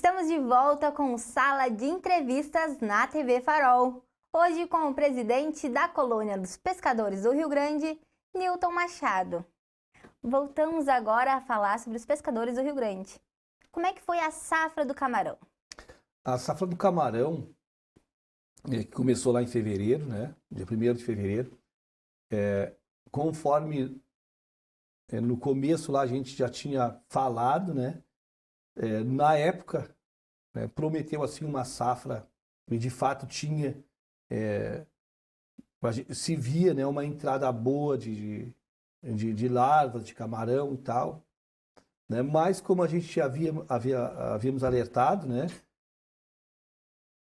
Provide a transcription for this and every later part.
Estamos de volta com Sala de Entrevistas na TV Farol. Hoje com o presidente da Colônia dos Pescadores do Rio Grande, Nilton Machado. Voltamos agora a falar sobre os pescadores do Rio Grande. Como é que foi a safra do camarão? A safra do camarão, que começou lá em fevereiro, né? Dia 1º de fevereiro. Conforme no começo lá a gente já tinha falado, né? Na época, prometeu assim uma safra, e de fato tinha, se via, né, uma entrada boa de larvas de camarão e tal, né? Mas como a gente havíamos alertado, né,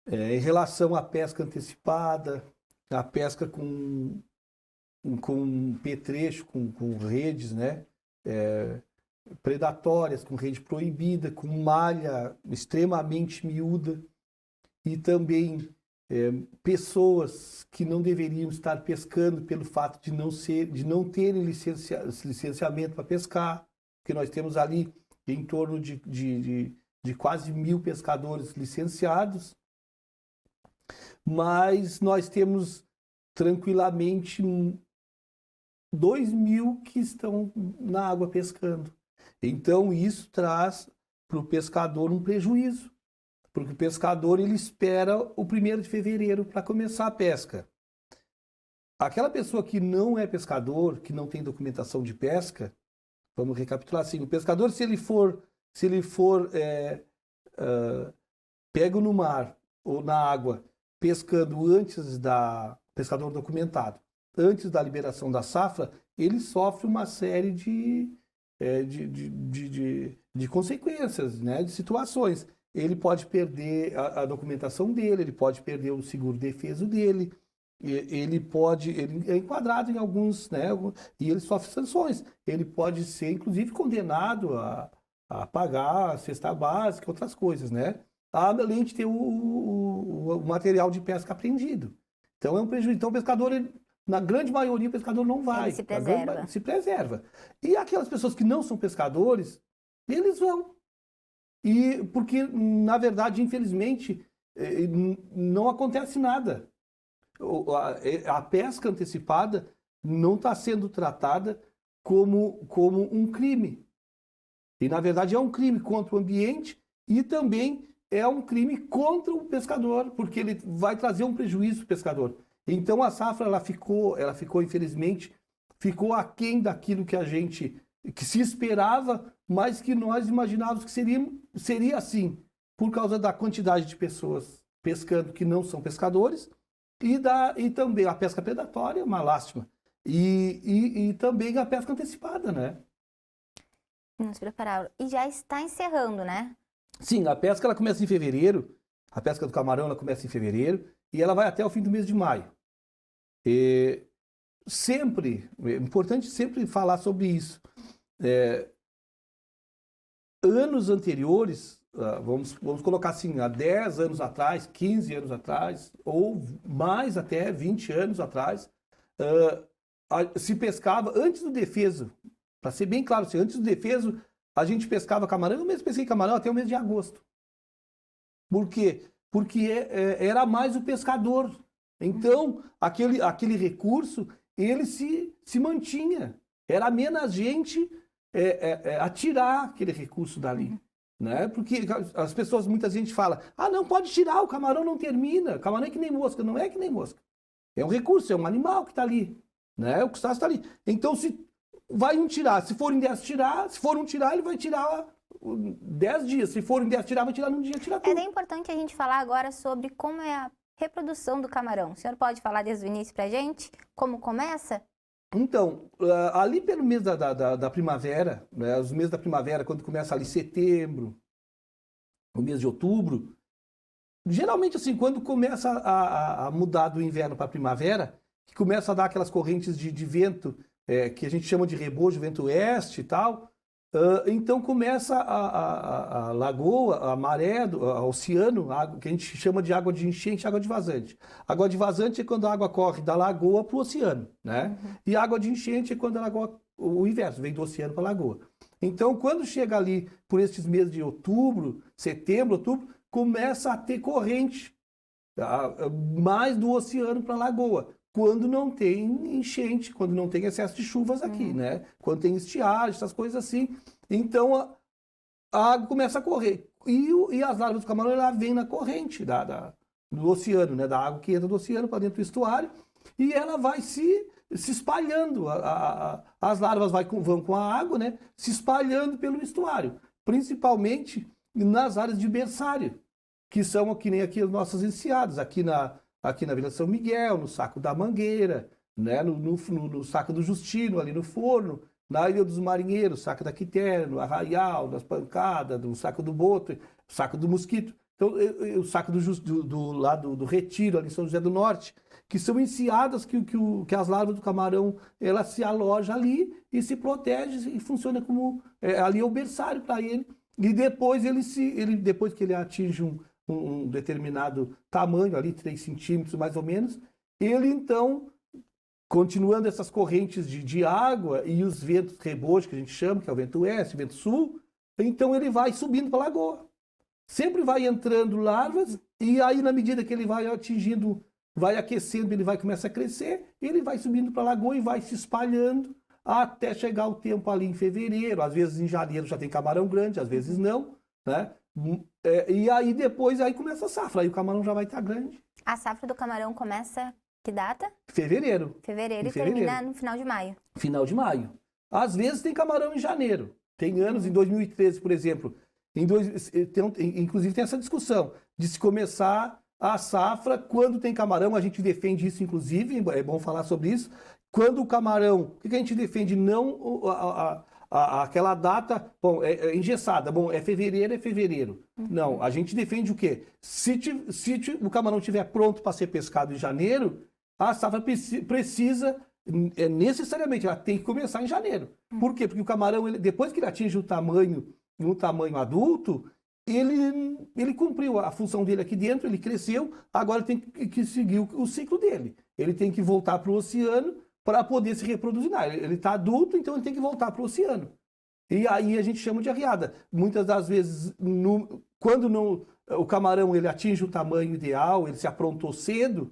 em relação à pesca antecipada, a pesca com petrecho, com redes, né, predatórias, com rede proibida, com malha extremamente miúda, e também pessoas que não deveriam estar pescando pelo fato de não terem licenciamento para pescar, porque nós temos ali em torno de quase 1.000 pescadores licenciados, mas nós temos tranquilamente 2.000 que estão na água pescando. Então isso traz para o pescador um prejuízo, porque o pescador ele espera o 1º de fevereiro para começar a pesca. Aquela pessoa que não é pescador, que não tem documentação de pesca, vamos recapitular assim, o pescador se ele for pego no mar ou na água pescando pescador documentado, antes da liberação da safra, ele sofre uma série de consequências, né, de situações. Ele pode perder a documentação dele, ele pode perder o seguro-defeso dele, ele é enquadrado em alguns, né, e ele sofre sanções. Ele pode ser, inclusive, condenado a pagar a cesta básica, outras coisas, né, além de ter o material de pesca apreendido. Então é um prejuízo. Então o pescador, na grande maioria, o pescador não vai. Ele se preserva. E aquelas pessoas que não são pescadores, eles vão. E porque, na verdade, infelizmente, não acontece nada. A pesca antecipada não está sendo tratada como um crime. E, na verdade, é um crime contra o ambiente e também é um crime contra o pescador, porque ele vai trazer um prejuízo para o pescador. Então a safra ela ficou, infelizmente, ficou aquém daquilo que se esperava, mas que nós imaginávamos que seria assim, por causa da quantidade de pessoas pescando que não são pescadores, e também a pesca predatória, uma lástima, e também a pesca antecipada, né? Nos prepararam. E já está encerrando, né? Sim, a pesca ela começa em fevereiro, a pesca do camarão ela começa em fevereiro, e ela vai até o fim do mês de maio. É importante sempre falar sobre isso. Anos anteriores, vamos colocar assim, há 10 anos atrás, 15 anos atrás, ou mais até 20 anos atrás, se pescava antes do defeso. Para ser bem claro, assim, antes do defeso, a gente pescava camarão, eu mesmo pesquei camarão até o mês de agosto. Por quê? Porque era mais o pescador. Então, aquele recurso, ele se mantinha. Era menos gente a tirar aquele recurso dali. Né? Porque as pessoas, muita gente fala, não pode tirar, o camarão não termina. O camarão é que nem mosca. Não é que nem mosca. É um recurso, é um animal que está ali. Né? O crustáceo está ali. Então, se vai um tirar. Se forem 10 tirar, se for um tirar, ele vai tirar 10 dias. Se forem 10 tirar, vai tirar num dia, tirar tudo. É bem importante a gente falar agora sobre como é a reprodução do camarão. O senhor pode falar desde o início pra gente? Como começa? Então, ali pelo mês da primavera, né, os meses da primavera, quando começa ali setembro, o mês de outubro, geralmente assim, quando começa a mudar do inverno para a primavera, que começa a dar aquelas correntes de vento, que a gente chama de rebojo, vento oeste e tal, então começa a lagoa, a maré, o oceano, que a gente chama de água de enchente, água de vazante. Água de vazante é quando a água corre da lagoa para o oceano, né? Uhum. E água de enchente é quando a água o inverso, vem do oceano para a lagoa. Então, quando chega ali por esses meses de outubro, setembro, outubro, começa a ter corrente mais do oceano para a lagoa. Quando não tem enchente, quando não tem excesso de chuvas aqui, né? Quando tem estiagem, essas coisas assim. Então, a água começa a correr. E as larvas do camarão, ela vem na corrente do oceano, né? Da água que entra do oceano para dentro do estuário. E ela vai se espalhando. As larvas vão com a água, né? Se espalhando pelo estuário. Principalmente nas áreas de berçário, que são que nem aqui as nossas enseadas. Aqui na Vila São Miguel, no Saco da Mangueira, né? no Saco do Justino, ali no Forno, na Ilha dos Marinheiros, Saco da Quitéria, no Arraial, nas Pancadas, no Saco do Boto, Saco do Mosquito. Então, o Saco do Retiro, ali em São José do Norte, que são enseadas que as larvas do camarão, ela se aloja ali e se protege e funciona como ali é o berçário para ele. E depois depois que ele atinge um determinado tamanho, ali 3 centímetros mais ou menos, ele então, continuando essas correntes de água e os ventos rebojos, que a gente chama, que é o vento oeste, o vento sul, então ele vai subindo para a lagoa. Sempre vai entrando larvas, e aí na medida que ele vai atingindo, vai aquecendo, ele vai começar a crescer, ele vai subindo para a lagoa e vai se espalhando até chegar o tempo ali em fevereiro. Às vezes em janeiro já tem camarão grande, às vezes não, né? E aí depois aí começa a safra, aí o camarão já vai estar grande. A safra do camarão começa que data? Fevereiro. Fevereiro e termina no final de maio. Final de maio. Às vezes tem camarão em janeiro. Tem anos, em 2013, por exemplo, inclusive tem essa discussão de se começar a safra quando tem camarão. A gente defende isso, inclusive, é bom falar sobre isso. Quando o camarão, o que a gente defende? Não aquela data, bom, é engessada, bom, é fevereiro. Não, a gente defende o quê? Se o camarão estiver pronto para ser pescado em janeiro, a safra precisa, necessariamente, ela tem que começar em janeiro. Por quê? Porque o camarão, depois que ele atinge um tamanho adulto, ele cumpriu a função dele aqui dentro, ele cresceu, agora tem que seguir o ciclo dele. Ele tem que voltar para o oceano para poder se reproduzir. Ele está adulto, então ele tem que voltar para o oceano. E aí a gente chama de arriada. Muitas das vezes, quando o camarão ele atinge o tamanho ideal, ele se aprontou cedo,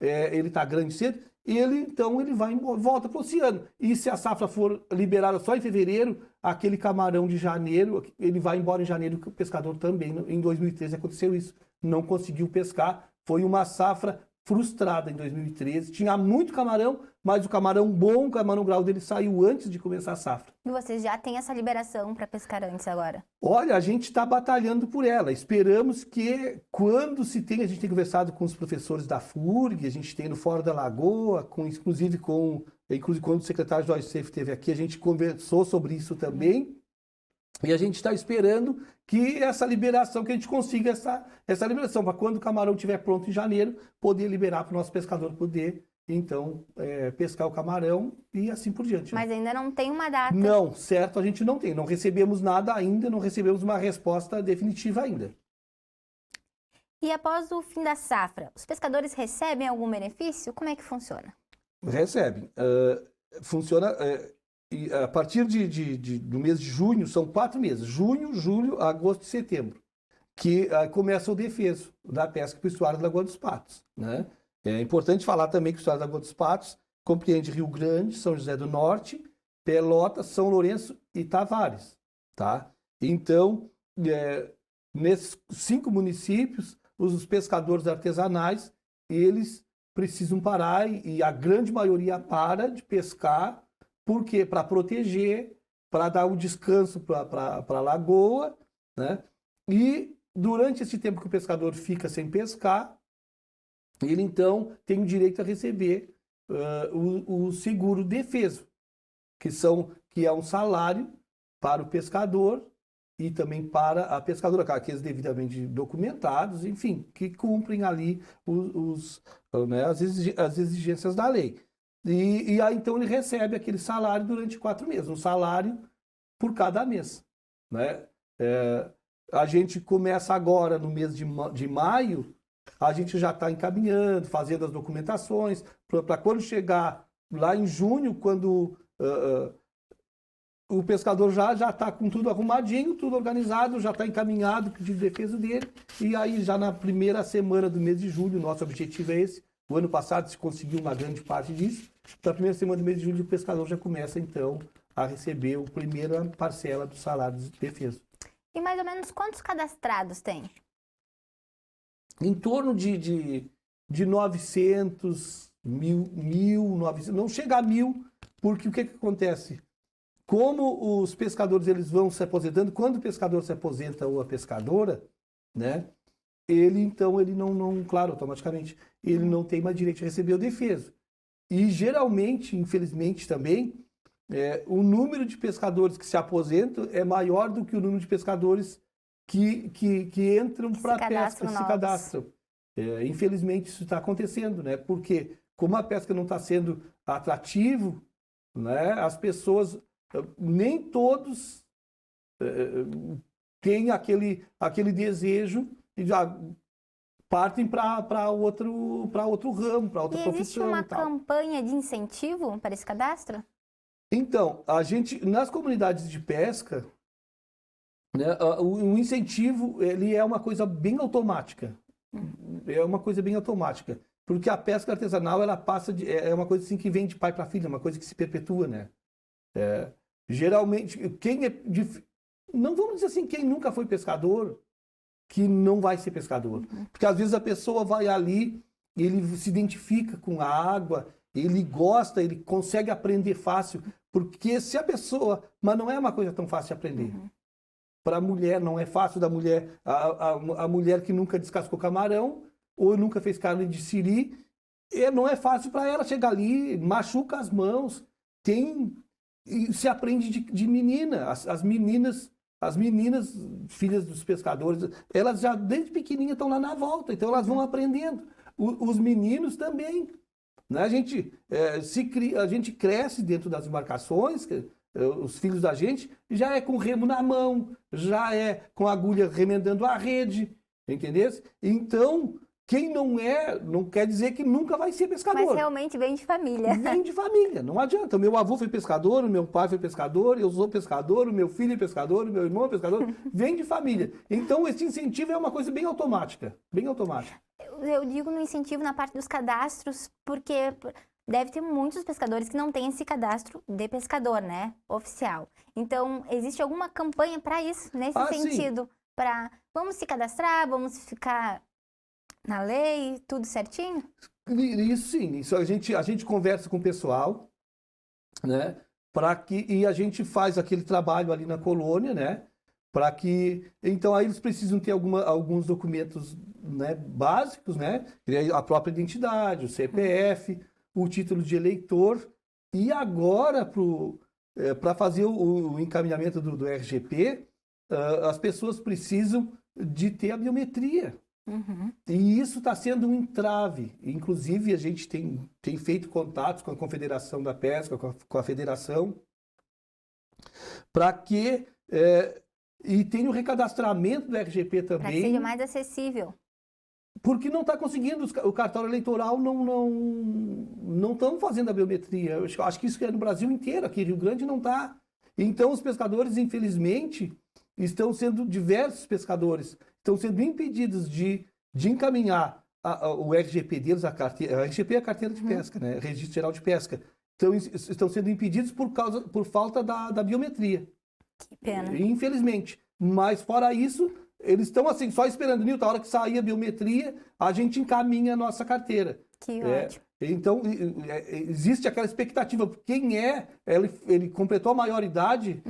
ele está grande cedo, então ele volta para o oceano. E se a safra for liberada só em fevereiro, aquele camarão de janeiro, ele vai embora em janeiro, que o pescador também, em 2013 aconteceu isso, não conseguiu pescar, foi uma safra frustrada em 2013, tinha muito camarão, mas o camarão bom, o camarão grau dele saiu antes de começar a safra. E vocês já têm essa liberação para pescar antes agora? Olha, a gente está batalhando por ela. Esperamos que quando a gente tem conversado com os professores da FURG, a gente tem no Fórum da Lagoa, inclusive quando o secretário Jorge Seif esteve aqui, a gente conversou sobre isso também. E a gente está esperando que essa liberação, que a gente consiga essa liberação, para quando o camarão estiver pronto em janeiro, poder liberar para o nosso pescador poder, então, pescar o camarão e assim por diante. Mas ainda não tem uma data? Não, certo, a gente não tem. Não recebemos nada ainda, não recebemos uma resposta definitiva ainda. E após o fim da safra, os pescadores recebem algum benefício? Como é que funciona? Recebem. Funciona... E a partir do mês de junho, são 4 meses, junho, julho, agosto e setembro, que começa o defeso da pesca para o estuário da Lagoa dos Patos, né? É importante falar também que o estuário da Lagoa dos Patos compreende Rio Grande, São José do Norte, Pelotas, São Lourenço e Tavares, tá? Então, nesses 5 municípios, os pescadores artesanais, eles precisam parar, e a grande maioria para de pescar. Por quê? Para proteger, para dar um descanso para a lagoa, né? E durante esse tempo que o pescador fica sem pescar, ele então tem o direito a receber o seguro defeso, que é um salário para o pescador e também para a pescadora, aqueles devidamente documentados, enfim, que cumprem ali as exigências da lei. E aí, então, ele recebe aquele salário durante 4 meses, um salário por cada mês, né? A gente começa agora, no mês de maio, a gente já está encaminhando, fazendo as documentações, para quando chegar lá em junho, quando o pescador já está com tudo arrumadinho, tudo organizado, já está encaminhado o pedido de defesa dele, e aí já na primeira semana do mês de julho, nosso objetivo é esse. O ano passado se conseguiu uma grande parte disso. Na primeira semana do mês de julho, o pescador já começa, então, a receber a primeira parcela do salário de defesa. E mais ou menos quantos cadastrados tem? Em torno de 900, 1.900, não chega a 1.000, porque o que acontece? Como os pescadores eles vão se aposentando, quando o pescador se aposenta ou a pescadora, né, ele não, claro, automaticamente, ele não tem mais direito de receber o defeso. E geralmente, infelizmente também, o número de pescadores que se aposentam é maior do que o número de pescadores que entram para a pesca, se cadastram. Infelizmente isso está acontecendo, né? Porque como a pesca não está sendo atrativo, né, as pessoas, nem todos têm aquele desejo e já partem para outro ramo, para outra profissão. Existe uma campanha de incentivo para esse cadastro? Então, nas comunidades de pesca, né, o incentivo ele é uma coisa bem automática. É uma coisa bem automática. Porque a pesca artesanal, ela passa é uma coisa assim que vem de pai para filho, é uma coisa que se perpetua, né? Geralmente, não vamos dizer assim, quem nunca foi pescador, que não vai ser pescador. Porque às vezes a pessoa vai ali, ele se identifica com a água, ele gosta, ele consegue aprender fácil. Porque se a pessoa... Mas não é uma coisa tão fácil de aprender. Para a mulher, não é fácil da mulher... A mulher que nunca descascou camarão, ou nunca fez carne de siri, não é fácil para ela chegar ali, machuca as mãos, e se aprende de menina. As meninas, filhas dos pescadores, elas já desde pequenininha estão lá na volta, então elas vão aprendendo. Os meninos também. Né? A gente cresce dentro das embarcações, os filhos da gente, já é com remo na mão, já é com agulha remendando a rede, entendeu? Então, quem não quer dizer que nunca vai ser pescador. Mas realmente vem de família. Vem de família, não adianta. O meu avô foi pescador, o meu pai foi pescador, eu sou pescador, o meu filho é pescador, o meu irmão é pescador, vem de família. Então, esse incentivo é uma coisa bem automática, bem automática. Eu digo no incentivo na parte dos cadastros, porque deve ter muitos pescadores que não têm esse cadastro de pescador, né? Oficial. Então, existe alguma campanha para isso, nesse sentido? Para vamos se cadastrar, vamos ficar na lei, tudo certinho? Isso sim, isso a gente conversa com o pessoal, né? E a gente faz aquele trabalho ali na colônia, né? Então aí eles precisam ter alguns documentos, né, básicos, né? A própria identidade, o CPF, o título de eleitor. E agora, para fazer o encaminhamento do RGP, as pessoas precisam de ter a biometria. E isso está sendo um entrave. Inclusive, a gente tem feito contatos com a Confederação da Pesca, com a Federação, para que... E tem o recadastramento do RGP também. Para que seja mais acessível. Porque não está conseguindo, o cartório eleitoral não estão fazendo a biometria. Eu acho que isso é no Brasil inteiro, aqui em Rio Grande não está. Então os pescadores, infelizmente, diversos pescadores estão sendo impedidos de encaminhar o RGP deles, a RGP é a carteira de pesca, né? Registro Geral de Pesca. Então estão sendo impedidos por falta da biometria. Que pena. Infelizmente. Mas fora isso, eles estão assim, só esperando, Nilton, a hora que sair a biometria, a gente encaminha a nossa carteira. Que ótimo. Então, existe aquela expectativa. Quem ele completou a maioridade,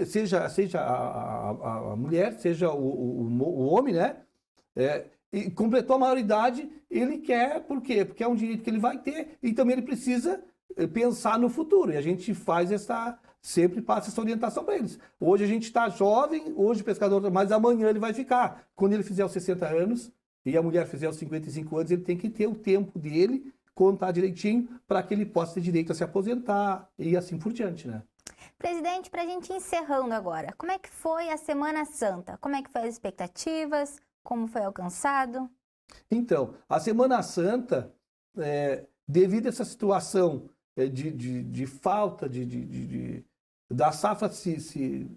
seja a mulher, seja o homem, né? E completou a maioridade, ele quer, por quê? Porque é um direito que ele vai ter e também ele precisa pensar no futuro. E a gente sempre passa essa orientação para eles. Hoje a gente está jovem, hoje o pescador, mas amanhã ele vai ficar. Quando ele fizer os 60 anos e a mulher fizer os 55 anos, ele tem que ter o tempo dele, contar direitinho, para que ele possa ter direito a se aposentar e assim por diante, né? Presidente, para a gente ir encerrando agora, como é que foi a Semana Santa? Como é que foi as expectativas? Como foi alcançado? Então, a Semana Santa, devido a essa situação de falta de da safra se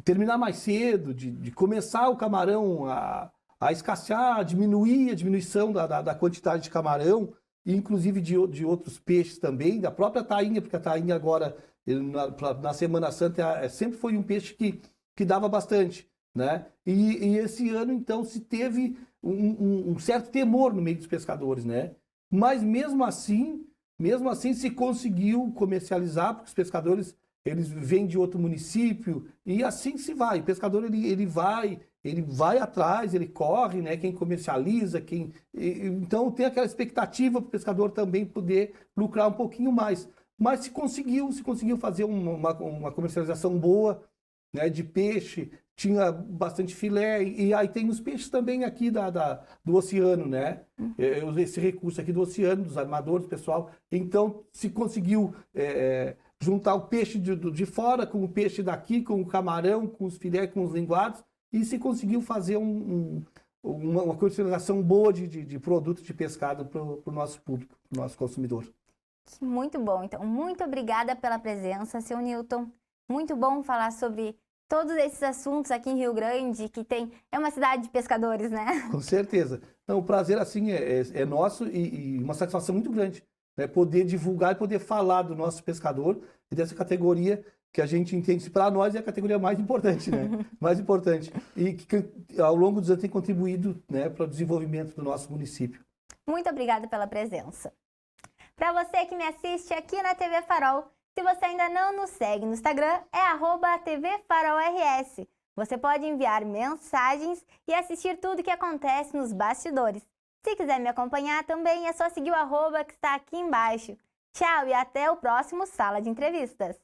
terminar mais cedo, de começar o camarão a escassear, diminuir a diminuição da quantidade de camarão, e inclusive de outros peixes também, da própria tainha, porque a tainha agora, na Semana Santa, sempre foi um peixe que dava bastante, né? E esse ano, então, se teve um certo temor no meio dos pescadores, né? Mas mesmo assim se conseguiu comercializar, porque os pescadores eles vêm de outro município e assim se vai. O pescador ele vai atrás, ele corre, né? Quem comercializa, então tem aquela expectativa para o pescador também poder lucrar um pouquinho mais. Mas se conseguiu fazer uma comercialização boa, né? De peixe, tinha bastante filé, e aí tem os peixes também aqui do oceano, né? Esse recurso aqui do oceano, dos armadores, pessoal. Então, se conseguiu juntar o peixe de fora com o peixe daqui, com o camarão, com os filé, com os linguados, e se conseguiu fazer uma comercialização boa de produtos de pescado para o nosso público, para o nosso consumidor. Muito bom. Então, muito obrigada pela presença, seu Newton. Muito bom falar sobre todos esses assuntos aqui em Rio Grande, é uma cidade de pescadores, né? Com certeza. Então, o prazer, assim, é nosso e uma satisfação muito grande, né? Poder divulgar e poder falar do nosso pescador e dessa categoria que a gente entende, para nós, é a categoria mais importante, né? Mais importante. E que ao longo dos anos tem contribuído, né, para o desenvolvimento do nosso município. Muito obrigada pela presença. Para você que me assiste aqui na TV Farol, se você ainda não nos segue no Instagram, é @tvfarolrs. Você pode enviar mensagens e assistir tudo o que acontece nos bastidores. Se quiser me acompanhar também, é só seguir o @ que está aqui embaixo. Tchau e até o próximo Sala de Entrevistas.